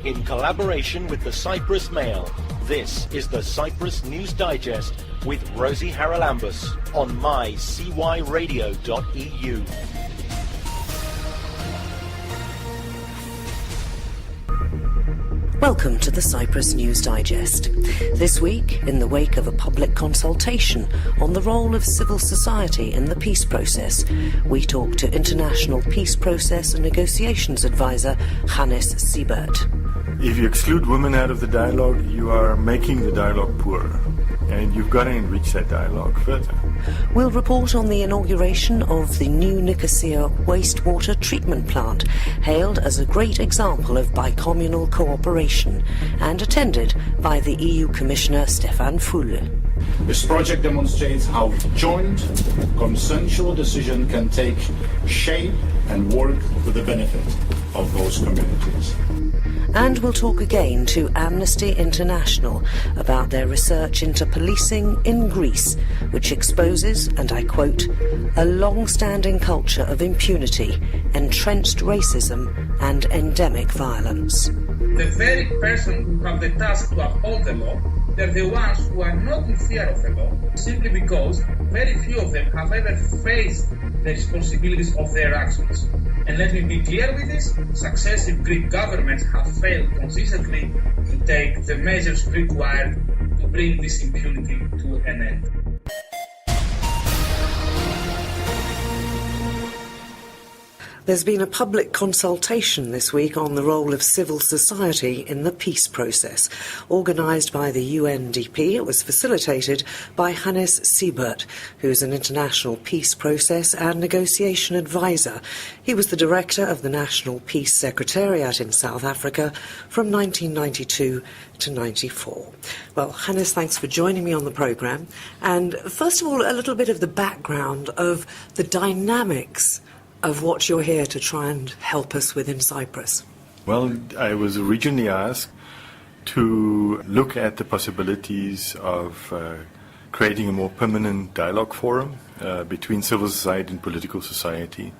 in collaboration with the Cyprus Mail. This is the Cyprus News Digest with Rosie Charalambous on mycyradio.eu. Welcome to the Cyprus News Digest. This week, in the wake of a public consultation on the role of civil society in the peace process, we talk to International Peace Process and Negotiations Advisor Hannes Siebert. If you exclude women out of the dialogue, you are making the dialogue poorer. And you've got to enrich that dialogue further. We'll report on the inauguration of the new Nicosia wastewater treatment plant, hailed as a great example of bicommunal cooperation, and attended by the EU Commissioner Stefan Fule. This project demonstrates how joint, consensual decision can take shape and work for the benefit of those communities. And we'll talk again to Amnesty International about their research into policing in Greece, which exposes, and I quote, a long-standing culture of impunity, entrenched racism and endemic violence. The very person who have the task to uphold the law, they're the ones who are not in fear of the law, simply because very few of them have ever faced the responsibilities of their actions. And let me be clear with this, successive Greek governments have failed consistently to take the measures required to bring this impunity to an end. There's been a public consultation this week on the role of civil society in the peace process. Organised by the UNDP, it was facilitated by Hannes Siebert, who's an international peace process and negotiation advisor. He was the director of the National Peace Secretariat in South Africa from 1992 to 94. Well, Hannes, thanks for joining me on the programme. And first of all, a little bit of the background of the dynamics of what you're here to try and help us with in Cyprus. Well, I was originally asked to look at the possibilities of creating a more permanent dialogue forum between civil society and political society.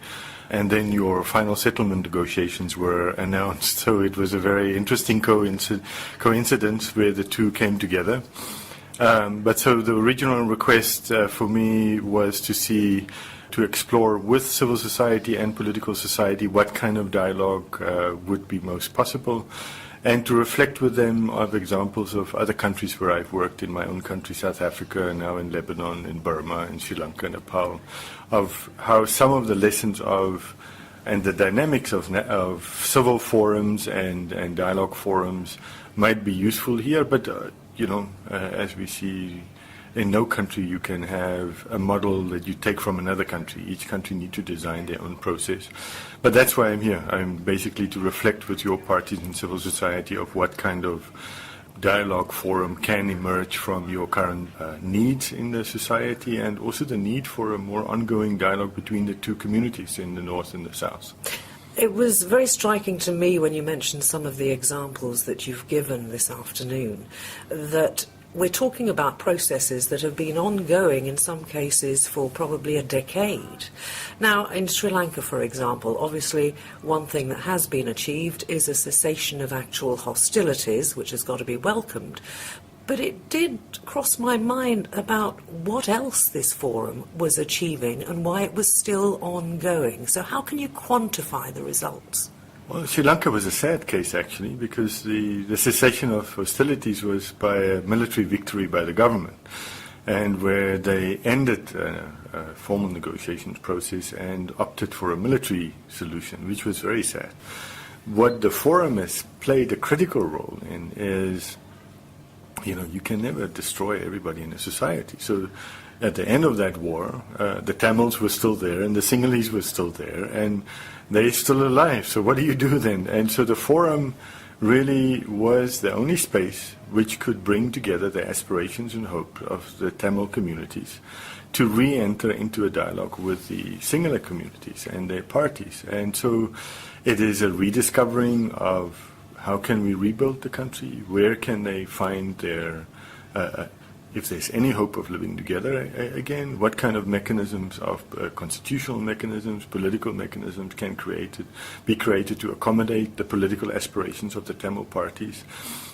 And then your final settlement negotiations were announced. So it was a very interesting coincidence where the two came together. But so the original request for me was to explore with civil society and political society what kind of dialogue would be most possible, and to reflect with them of examples of other countries where I've worked, in my own country, South Africa, now in Lebanon, in Burma, in Sri Lanka, Nepal, of how some of the lessons of and the dynamics of civil forums and dialogue forums might be useful here. But, as we see, in no country you can have a model that you take from another country. Each country needs to design their own process. But that's why I'm here. I'm basically to reflect with your parties in civil society of what kind of dialogue forum can emerge from your current needs in the society, and also the need for a more ongoing dialogue between the two communities in the north and the south. It was very striking to me when you mentioned some of the examples that you've given this afternoon, that we're talking about processes that have been ongoing in some cases for probably a decade. Now, in Sri Lanka, for example, obviously one thing that has been achieved is a cessation of actual hostilities, which has got to be welcomed. But it did cross my mind about what else this forum was achieving and why it was still ongoing. So how can you quantify the results? Well, Sri Lanka was a sad case, actually, because the cessation of hostilities was by a military victory by the government, and where they ended a formal negotiations process and opted for a military solution, which was very sad. What the forum has played a critical role in is, you can never destroy everybody in a society. So at the end of that war, the Tamils were still there and the Sinhalese were still there, and they're still alive. So what do you do then? And so the forum really was the only space which could bring together the aspirations and hope of the Tamil communities to re-enter into a dialogue with the Sinhala communities and their parties. And so it is a rediscovering of how can we rebuild the country, where can they find their if there's any hope of living together again, what kind of mechanisms of constitutional mechanisms, political mechanisms can be created to accommodate the political aspirations of the Tamil parties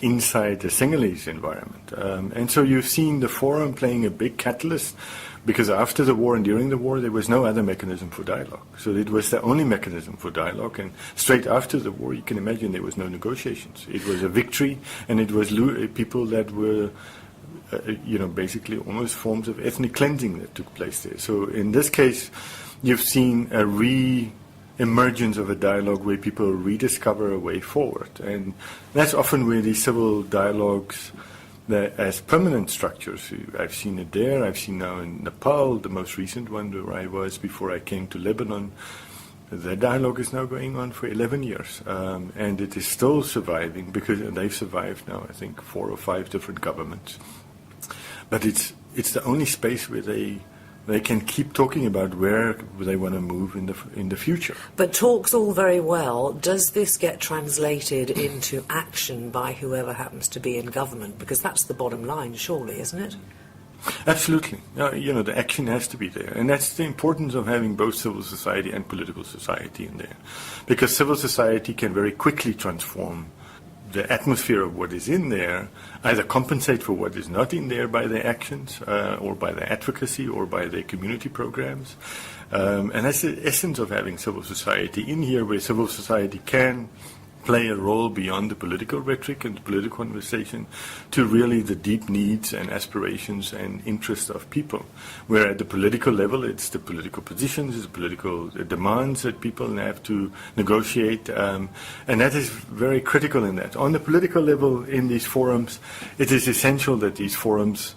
inside the Sinhalese environment. And so you've seen the forum playing a big catalyst, because after the war and during the war there was no other mechanism for dialogue. So it was the only mechanism for dialogue, and straight after the war you can imagine there was no negotiations. It was a victory, and it was people that were basically almost forms of ethnic cleansing that took place there. So in this case, you've seen a re-emergence of a dialogue where people rediscover a way forward. And that's often where these civil dialogues, as permanent structures, I've seen it there, I've seen now in Nepal, the most recent one where I was before I came to Lebanon. The dialogue is now going on for 11 years, and it is still surviving, because they've survived now, I think, 4 or 5 different governments. But it's the only space where they can keep talking about where they want to move in the future. But talk's all very well. Does this get translated into action by whoever happens to be in government? Because that's the bottom line, surely, isn't it? Absolutely. The action has to be there. And that's the importance of having both civil society and political society in there. Because civil society can very quickly transform the atmosphere of what is in there, either compensate for what is not in there by their actions, or by their advocacy, or by their community programs. And that's the essence of having civil society in here, where civil society can play a role beyond the political rhetoric and the political conversation to really the deep needs and aspirations and interests of people. Where at the political level, it's the political positions, it's the political demands that people have to negotiate, and that is very critical in that. On the political level, in these forums, it is essential that these forums,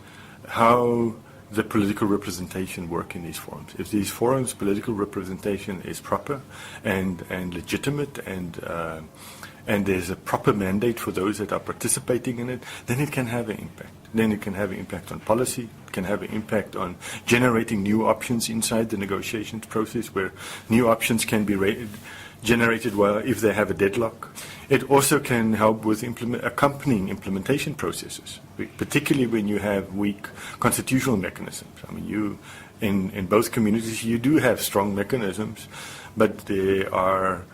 how the political representation work in these forums. If these forums' political representation is proper and legitimate, and there's a proper mandate for those that are participating in it, then it can have an impact. Then it can have an impact on policy, it can have an impact on generating new options inside the negotiations process, where new options can be generated if they have a deadlock. It also can help with accompanying implementation processes, particularly when you have weak constitutional mechanisms. I mean, in both communities you do have strong mechanisms, but there are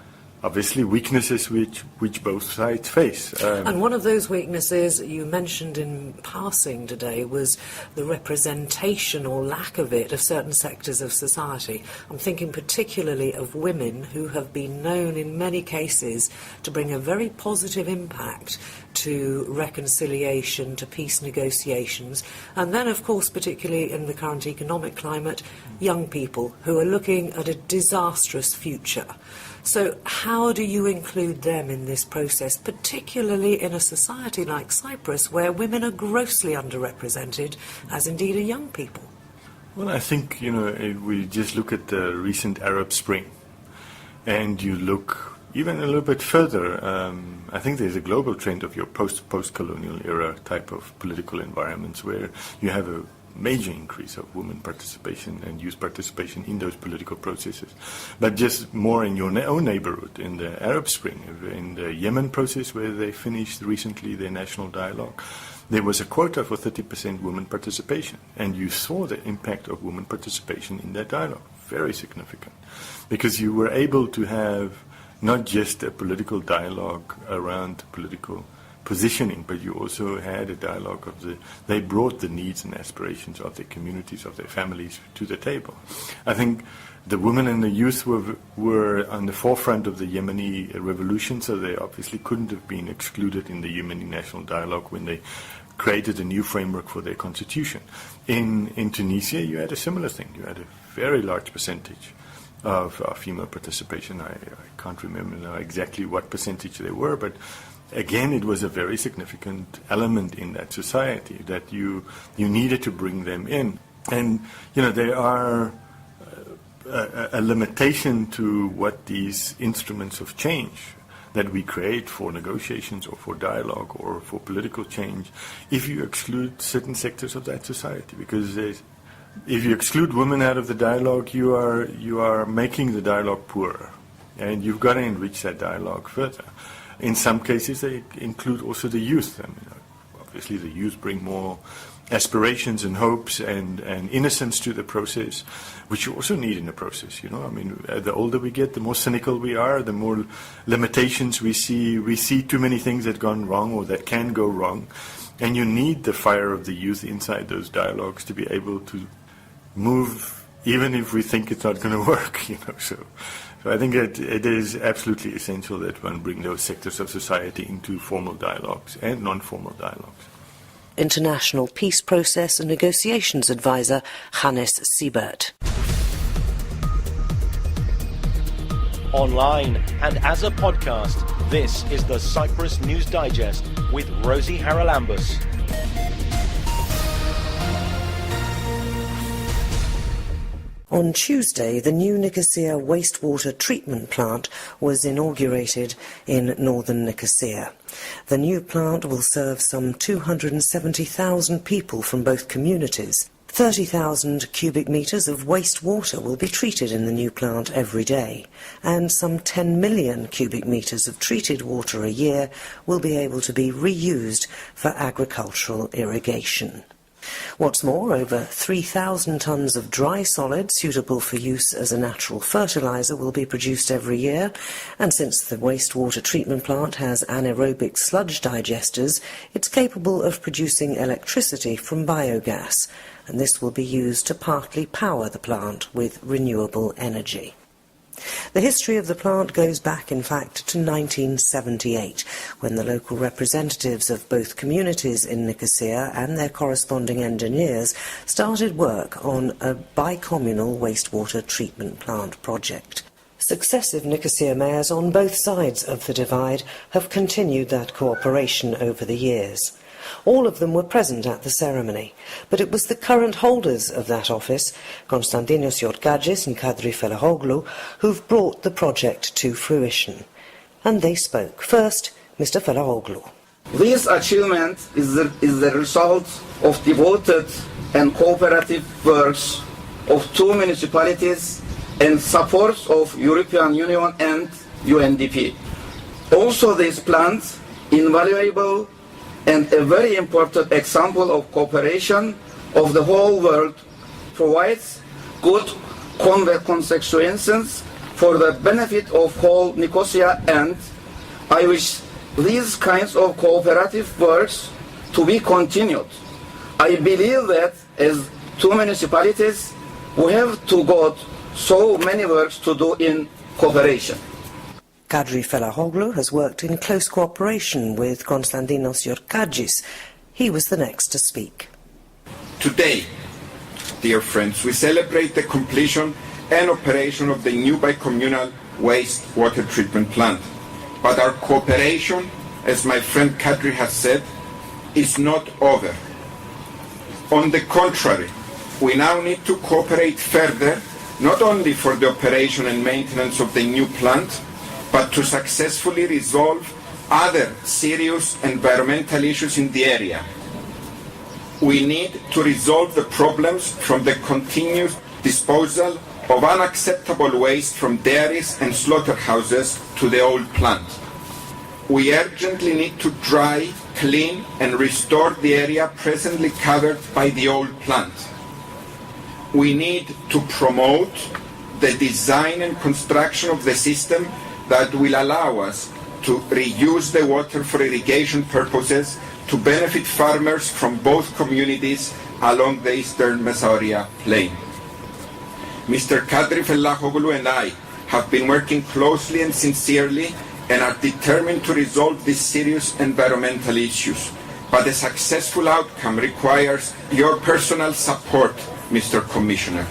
obviously weaknesses which both sides face. And one of those weaknesses you mentioned in passing today was the representation or lack of it of certain sectors of society. I'm thinking particularly of women, who have been known in many cases to bring a very positive impact to reconciliation, to peace negotiations, and then of course, particularly in the current economic climate, young people who are looking at a disastrous future. So how do you include them in this process, particularly in a society like Cyprus, where women are grossly underrepresented, as indeed are young people? Well, I think, if we just look at the recent Arab Spring, and you look even a little bit further, I think there's a global trend of your post-colonial era type of political environments, where you have a major increase of women participation and youth participation in those political processes. But just more in your own neighborhood, in the Arab Spring, in the Yemen process where they finished recently their national dialogue, there was a quota for 30% women participation. And you saw the impact of women participation in that dialogue. Very significant. Because you were able to have not just a political dialogue around political positioning, but you also had a dialogue they brought the needs and aspirations of their communities, of their families to the table. I think the women and the youth were on the forefront of the Yemeni revolution, so they obviously couldn't have been excluded in the Yemeni national dialogue when they created a new framework for their constitution. In Tunisia, you had a similar thing. You had a very large percentage of female participation. I can't remember now exactly what percentage they were, but again, it was a very significant element in that society that you needed to bring them in. And, there are a limitation to what these instruments of change that we create for negotiations or for dialogue or for political change if you exclude certain sectors of that society. Because if you exclude women out of the dialogue, you are making the dialogue poorer. And you've got to enrich that dialogue further. In some cases, they include also the youth. I mean, obviously, the youth bring more aspirations and hopes and innocence to the process, which you also need in the process. You know, I mean, the older we get, the more cynical we are, the more limitations we see. We see too many things that gone wrong or that can go wrong, and you need the fire of the youth inside those dialogues to be able to move, even if we think it's not going to work. You know, so I think it is absolutely essential that one bring those sectors of society into formal dialogues and non-formal dialogues. International Peace Process and Negotiations Advisor Hannes Siebert. Online and as a podcast, this is the Cyprus News Digest with Rosie Charalambous. On Tuesday, the new Nicosia wastewater treatment plant was inaugurated in northern Nicosia. The new plant will serve some 270,000 people from both communities. 30,000 cubic metres of wastewater will be treated in the new plant every day, and some 10 million cubic metres of treated water a year will be able to be reused for agricultural irrigation. What's more, over 3,000 tonnes of dry solid suitable for use as a natural fertiliser will be produced every year, and since the wastewater treatment plant has anaerobic sludge digesters, it's capable of producing electricity from biogas, and this will be used to partly power the plant with renewable energy. The history of the plant goes back, in fact, to 1978, when the local representatives of both communities in Nicosia and their corresponding engineers started work on a bicommunal wastewater treatment plant project. Successive Nicosia mayors on both sides of the divide have continued that cooperation over the years. All of them were present at the ceremony, but it was the current holders of that office, Konstantinos Yorkagis and Kadri Felahoglu, who've brought the project to fruition. And they spoke. First, Mr. Felahoglu. This achievement is the result of devoted and cooperative works of two municipalities and support of European Union and UNDP. Also, this plant, invaluable and a very important example of cooperation of the whole world, provides good consequences for the benefit of whole Nicosia, and I wish these kinds of cooperative works to be continued. I believe that as two municipalities, we have to got so many works to do in cooperation. Kadri Felahoglu has worked in close cooperation with Konstantinos Yorkagis. He was the next to speak. Today, dear friends, we celebrate the completion and operation of the new bicommunal wastewater treatment plant. But our cooperation, as my friend Kadri has said, is not over. On the contrary, we now need to cooperate further, not only for the operation and maintenance of the new plant, but to successfully resolve other serious environmental issues in the area. We need to resolve the problems from the continuous disposal of unacceptable waste from dairies and slaughterhouses to the old plant. We urgently need to dry, clean and restore the area presently covered by the old plant. We need to promote the design and construction of the system that will allow us to reuse the water for irrigation purposes to benefit farmers from both communities along the eastern Mesauria plain. Mr. Kadri Felahoglu and I have been working closely and sincerely and are determined to resolve these serious environmental issues. But a successful outcome requires your personal support, Mr. Commissioner.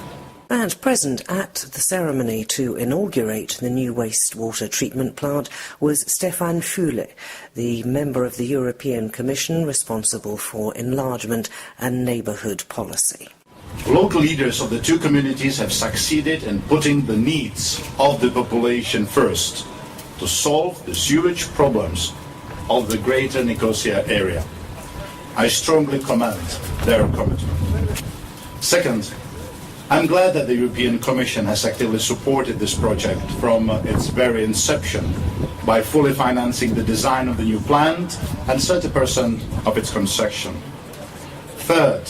And present at the ceremony to inaugurate the new wastewater treatment plant was Stefan Fule, the member of the European Commission responsible for enlargement and neighbourhood policy. Local leaders of the two communities have succeeded in putting the needs of the population first to solve the sewage problems of the greater Nicosia area. I strongly commend their commitment. Second, I'm glad that the European Commission has actively supported this project from its very inception by fully financing the design of the new plant and 30% of its construction. Third,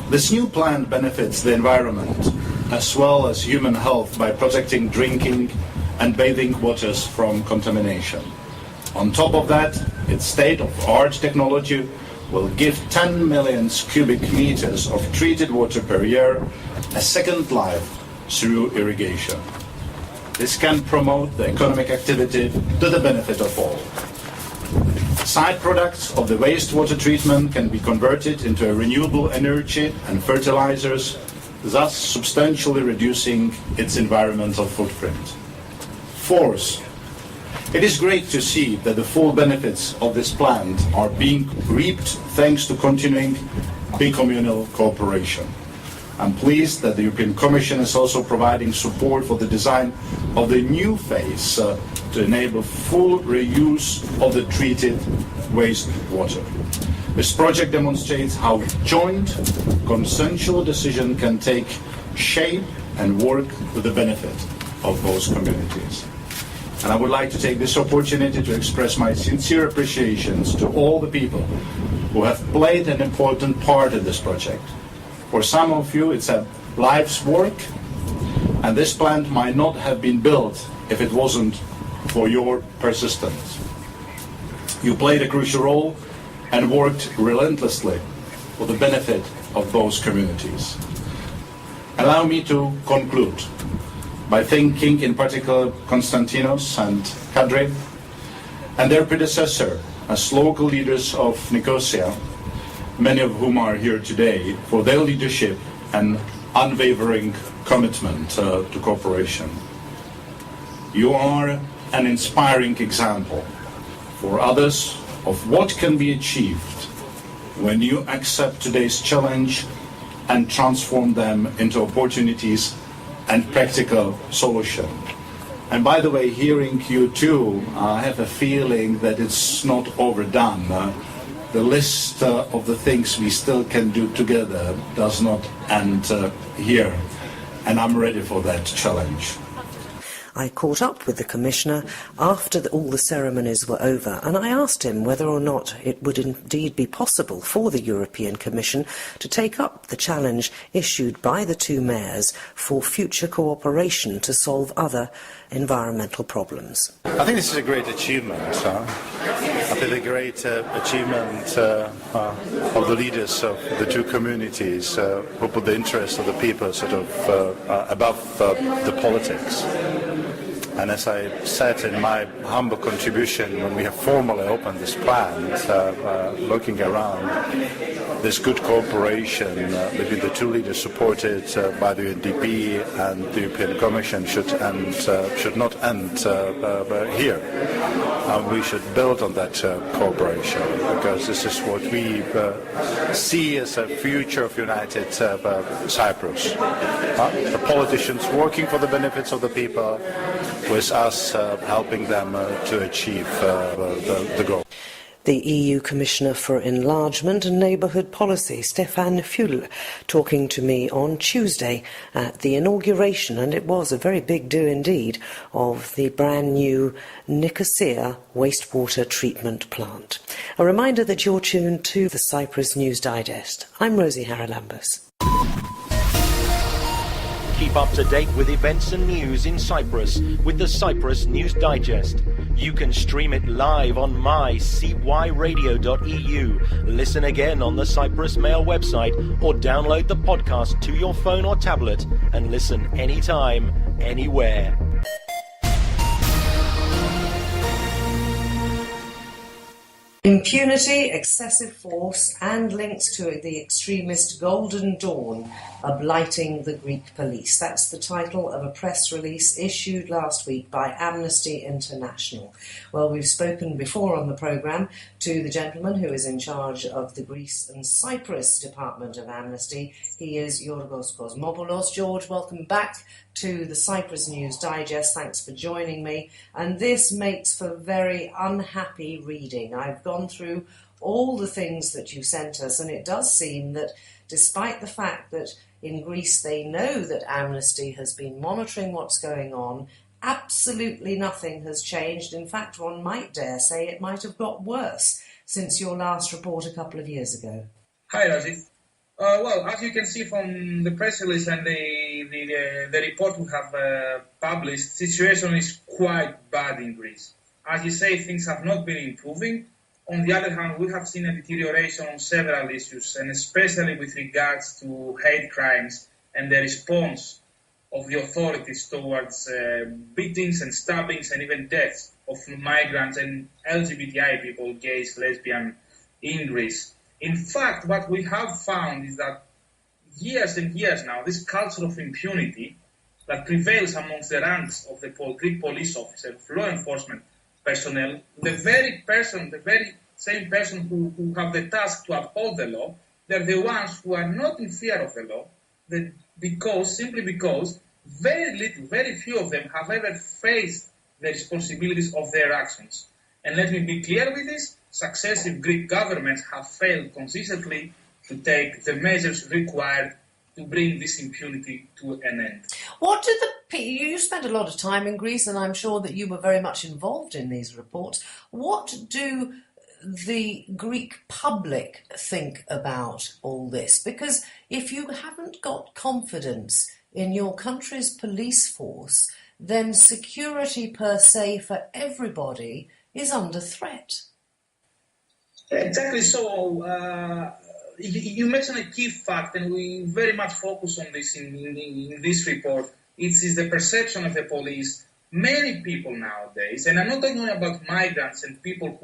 this new plan benefits the environment as well as human health by protecting drinking and bathing waters from contamination. On top of that, its state-of-the-art technology will give 10 million cubic meters of treated water per year a second life through irrigation. This can promote the economic activity to the benefit of all. Side products of the wastewater treatment can be converted into a renewable energy and fertilizers, thus substantially reducing its environmental footprint. Fourth, it is great to see that the full benefits of this plant are being reaped thanks to continuing bicommunal cooperation. I'm pleased that the European Commission is also providing support for the design of the new phase to enable full reuse of the treated wastewater. This project demonstrates how joint, consensual decision can take shape and work to the benefit of both communities. And I would like to take this opportunity to express my sincere appreciations to all the people who have played an important part in this project. For some of you, it's a life's work, and this plant might not have been built if it wasn't for your persistence. You played a crucial role and worked relentlessly for the benefit of those communities. Allow me to conclude by thanking in particular Konstantinos and Kadri and their predecessor as local leaders of Nicosia, many of whom are here today, for their leadership and unwavering commitment to cooperation. You are an inspiring example for others of what can be achieved when you accept today's challenge and transform them into opportunities and practical solutions. And by the way, hearing you too, I have a feeling that it's not overdone. The list of the things we still can do together does not end here, and I'm ready for that challenge. I caught up with the Commissioner after all the ceremonies were over, and I asked him whether or not it would indeed be possible for the European Commission to take up the challenge issued by the two mayors for future cooperation to solve other environmental problems. I think this is a great achievement. I think a great achievement of the leaders of the two communities who put the interests of the people sort of above the politics. And as I said in my humble contribution when we have formally opened this plant, looking around, this good cooperation between the two leaders supported by the UNDP and the European Commission should not end here. We should build on that cooperation, because this is what we see as a future of united Cyprus. The politicians working for the benefits of the people, with us helping them to achieve the goal. The EU Commissioner for Enlargement and Neighbourhood Policy, Stefan Fule, talking to me on Tuesday at the inauguration, and it was a very big do indeed, of the brand new Nicosia wastewater treatment plant. A reminder that you're tuned to the Cyprus News Digest. I'm Rosie Charalambous. Keep up to date with events and news in Cyprus with the Cyprus News Digest. You can stream it live on mycyradio.eu, listen again on the Cyprus Mail website, or download the podcast to your phone or tablet and listen anytime, anywhere. Impunity, excessive force and links to the extremist Golden Dawn are blighting the Greek police. That's the title of a press release issued last week by Amnesty International. Well, we've spoken before on the programme to the gentleman who is in charge of the Greece and Cyprus Department of Amnesty. He is Yorgos Kosmopoulos. George, welcome back to the Cyprus News Digest. Thanks for joining me. And this makes for very unhappy reading. I've gone through all the things that you sent us, and it does seem that despite the fact that in Greece they know that Amnesty has been monitoring what's going on, absolutely nothing has changed. In fact, one might dare say it might have got worse since your last report a couple of years ago. Hi, Rosie. Well, as you can see from the press release and the report we have published, the situation is quite bad in Greece. As you say, things have not been improving. On the other hand, we have seen a deterioration on several issues, and especially with regards to hate crimes and the response of the authorities towards beatings and stabbings and even deaths of migrants and LGBTI people, gays, lesbians, in Greece. In fact, what we have found is that years and years now, this culture of impunity that prevails amongst the ranks of the Greek police officers, law enforcement personnel, the very same person who have the task to uphold the law, they're the ones who are not in fear of the law, simply because very few of them have ever faced the responsibilities of their actions. And let me be clear with this, successive Greek governments have failed consistently to take the measures required to bring this impunity to an end. You spent a lot of time in Greece, and I'm sure that you were very much involved in these reports. What do the Greek public think about all this? Because if you haven't got confidence in your country's police force, then security per se for everybody is under threat. Exactly so. You mentioned a key fact, and we very much focus on this in this report. It is the perception of the police. Many people nowadays, and I'm not talking about migrants and people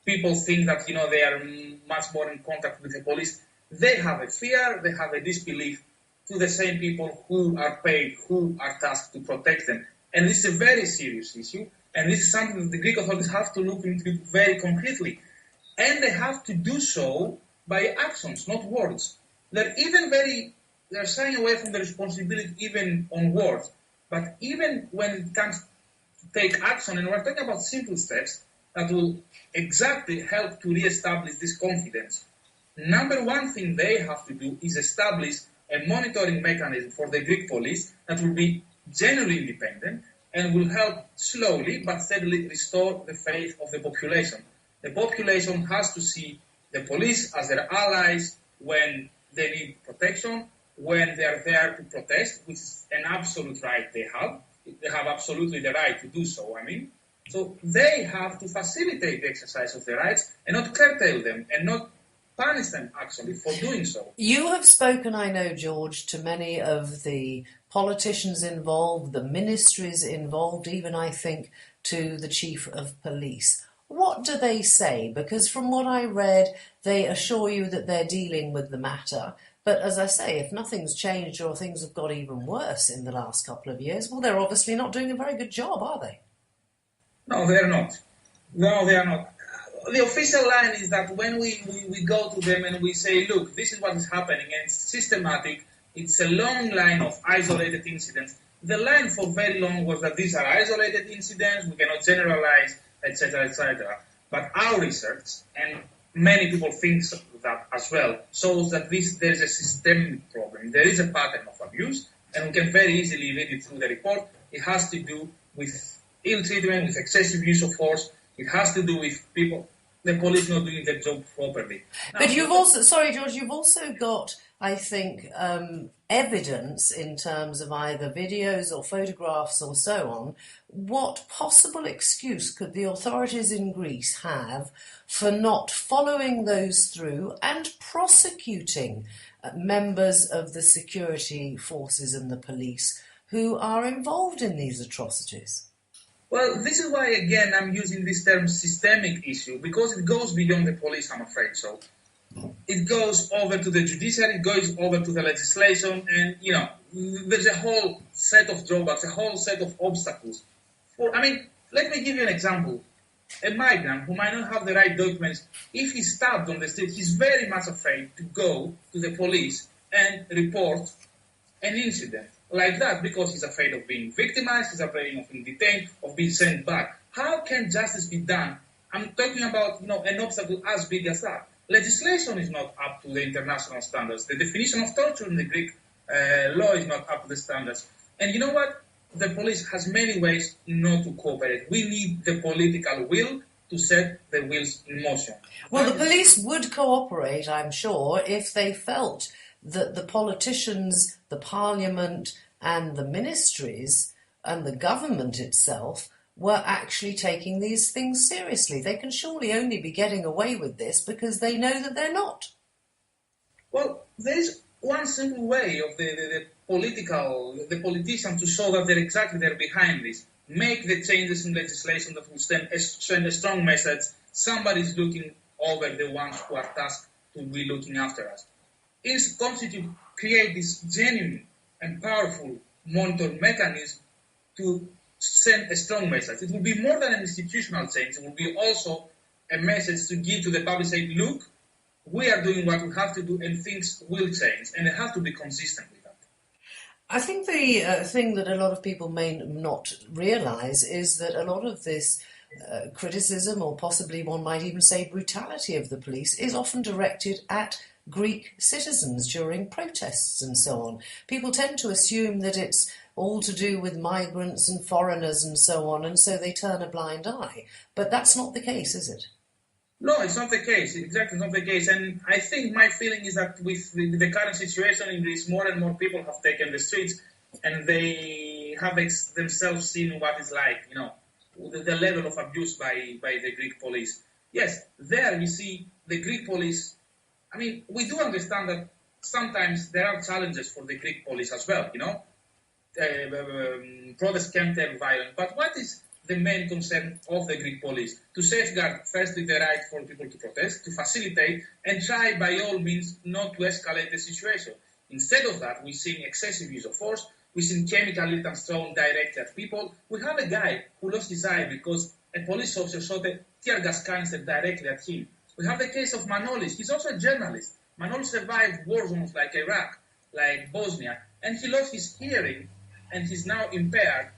think that they are much more in contact with the police. They have a fear, they have a disbelief to the same people who are paid, who are tasked to protect them. And this is a very serious issue, and this is something that the Greek authorities have to look into very concretely. And they have to do so by actions, not words. They're shying away from the responsibility even on words. But even when it comes to take action, and we're talking about simple steps that will exactly help to re-establish this confidence. Number one thing they have to do is establish a monitoring mechanism for the Greek police that will be genuinely independent and will help slowly but steadily restore the faith of the population. The population has to see the police as their allies when they need protection, when they are there to protest, which is an absolute right they have. They have absolutely the right to do so, So they have to facilitate the exercise of their rights and not curtail them and not punish them, actually, for doing so. You have spoken, I know, George, to many of the politicians involved, the ministries involved, even, I think, to the chief of police. What do they say? Because from what I read, they assure you that they're dealing with the matter. But as I say, if nothing's changed or things have got even worse in the last couple of years, well, they're obviously not doing a very good job, are they? No, they are not. No, they are not. The official line is that when we go to them and we say, look, this is what is happening, and it's systematic, it's a long line of isolated incidents. The line for very long was that these are isolated incidents, we cannot generalize, etc., etc. But our research, and many people think that as well, shows that there is a systemic problem. There is a pattern of abuse, and we can very easily read it through the report. It has to do with ill treatment, with excessive use of force. It has to do with the police not doing their job properly. But you've also, George, you've also got, I think, evidence in terms of either videos or photographs or so on. What possible excuse could the authorities in Greece have for not following those through and prosecuting members of the security forces and the police who are involved in these atrocities? Well, this is why, again, I'm using this term systemic issue, because it goes beyond the police, I'm afraid so. It goes over to the judiciary, it goes over to the legislation, and, there's a whole set of drawbacks, a whole set of obstacles. Let me give you an example. A migrant who might not have the right documents, if he's stabbed on the street, he's very much afraid to go to the police and report an incident like that, because he's afraid of being victimized, he's afraid of being detained, of being sent back. How can justice be done? I'm talking about an obstacle as big as that. Legislation is not up to the international standards. The definition of torture in the Greek law is not up to the standards. And you know what? The police has many ways not to cooperate. We need the political will to set the wheels in motion. Well, the police would cooperate, I'm sure, if they felt that the politicians, the parliament and the ministries and the government itself were actually taking these things seriously. They can surely only be getting away with this because they know that they're not. Well, there is one simple way of the politicians to show that they're behind this. Make the changes in legislation that will send a strong message. Somebody's looking over the ones who are tasked to be looking after us. Is constitute create this genuine and powerful monitor mechanism to send a strong message. It will be more than an institutional change. It will be also a message to give to the public, say, look, we are doing what we have to do and things will change, and they have to be consistent with that. I think the thing that a lot of people may not realise is that a lot of this criticism, or possibly one might even say brutality of the police, is often directed at Greek citizens during protests and so on. People tend to assume that it's all to do with migrants and foreigners and so on, and so they turn a blind eye. But that's not the case, is it? No, it's not the case. Exactly not the case. And I think my feeling is that with the current situation in Greece, more and more people have taken the streets and they have themselves seen what it's like, the level of abuse by the Greek police. Yes, there you see the Greek police. I mean, we do understand that sometimes there are challenges for the Greek police as well, protests can turn violent. But what is the main concern of the Greek police? To safeguard, firstly, the right for people to protest, to facilitate, and try by all means not to escalate the situation. Instead of that, we're seeing excessive use of force, we're seeing chemical irritants thrown directly at people. We have a guy who lost his eye because a police officer shot a tear gas canister directly at him. We have the case of Manolis. He's also a journalist. Manolis survived war zones like Iraq, like Bosnia, and he lost his hearing and he's now impaired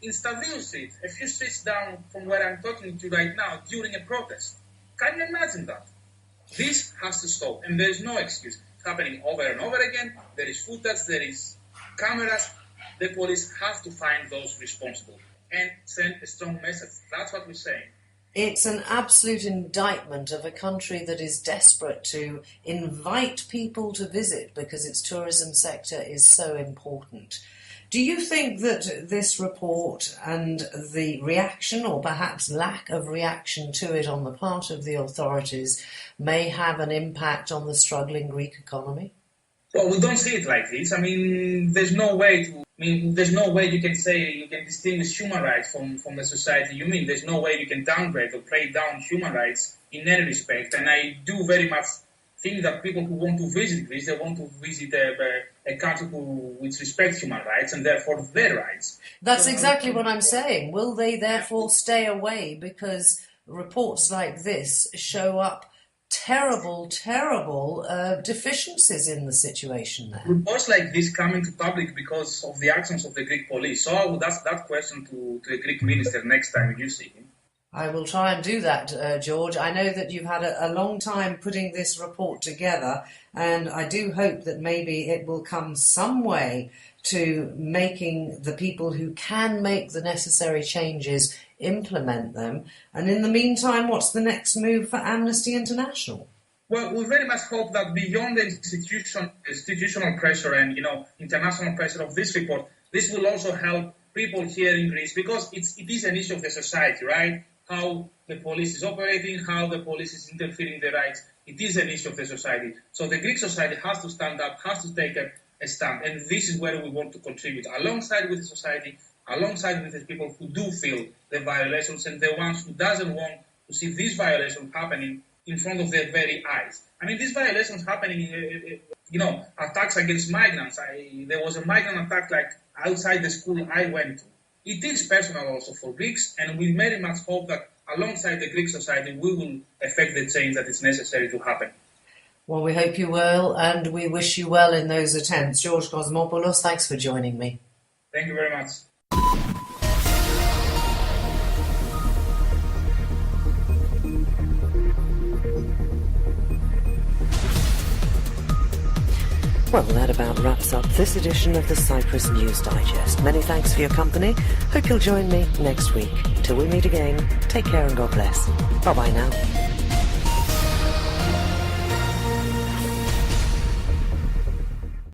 in Stavriou Street, a few streets down from where I'm talking to you right now, during a protest. Can you imagine that? This has to stop, and there is no excuse. It's happening over and over again. There is footage, there is cameras. The police have to find those responsible and send a strong message. That's what we're saying. It's an absolute indictment of a country that is desperate to invite people to visit because its tourism sector is so important. Do you think that this report and the reaction, or perhaps lack of reaction to it on the part of the authorities, may have an impact on the struggling Greek economy? Well, we don't see it like this. I mean, there's no way you can say you can distinguish human rights from the society you mean. There's no way you can downgrade or play down human rights in any respect. And I do very much think that people who want to visit Greece, they want to visit a country which respects human rights and therefore their rights. That's exactly what I'm saying. Will they therefore stay away because reports like this show up terrible deficiencies in the situation there? Reports like this come into public because of the actions of the Greek police. So I would ask that question to the Greek minister next time you see him. I will try and do that, George. I know that you've had a long time putting this report together, and I do hope that maybe it will come some way to making the people who can make the necessary changes implement them. And in the meantime, what's the next move for Amnesty International? Well, we very much hope that beyond the institutional pressure and international pressure of this report, this will also help people here in Greece, because it is an issue of the society, right? How the police is operating, how the police is interfering in the rights. It is an issue of the society. So the Greek society has to stand up, has to take a stand. And this is where we want to contribute, alongside with the society, alongside with the people who do feel the violations and the ones who doesn't want to see these violations happening in front of their very eyes. I mean, these violations happening, attacks against migrants. There was a migrant attack like outside the school I went to. It is personal also for Greeks, and we very much hope that alongside the Greek society, we will effect the change that is necessary to happen. Well, we hope you will, and we wish you well in those attempts. George Cosmopoulos, thanks for joining me. Thank you very much. Well, that about wraps up this edition of the Cyprus News Digest. Many thanks for your company. Hope you'll join me next week. Till we meet again, take care and God bless. Bye-bye now.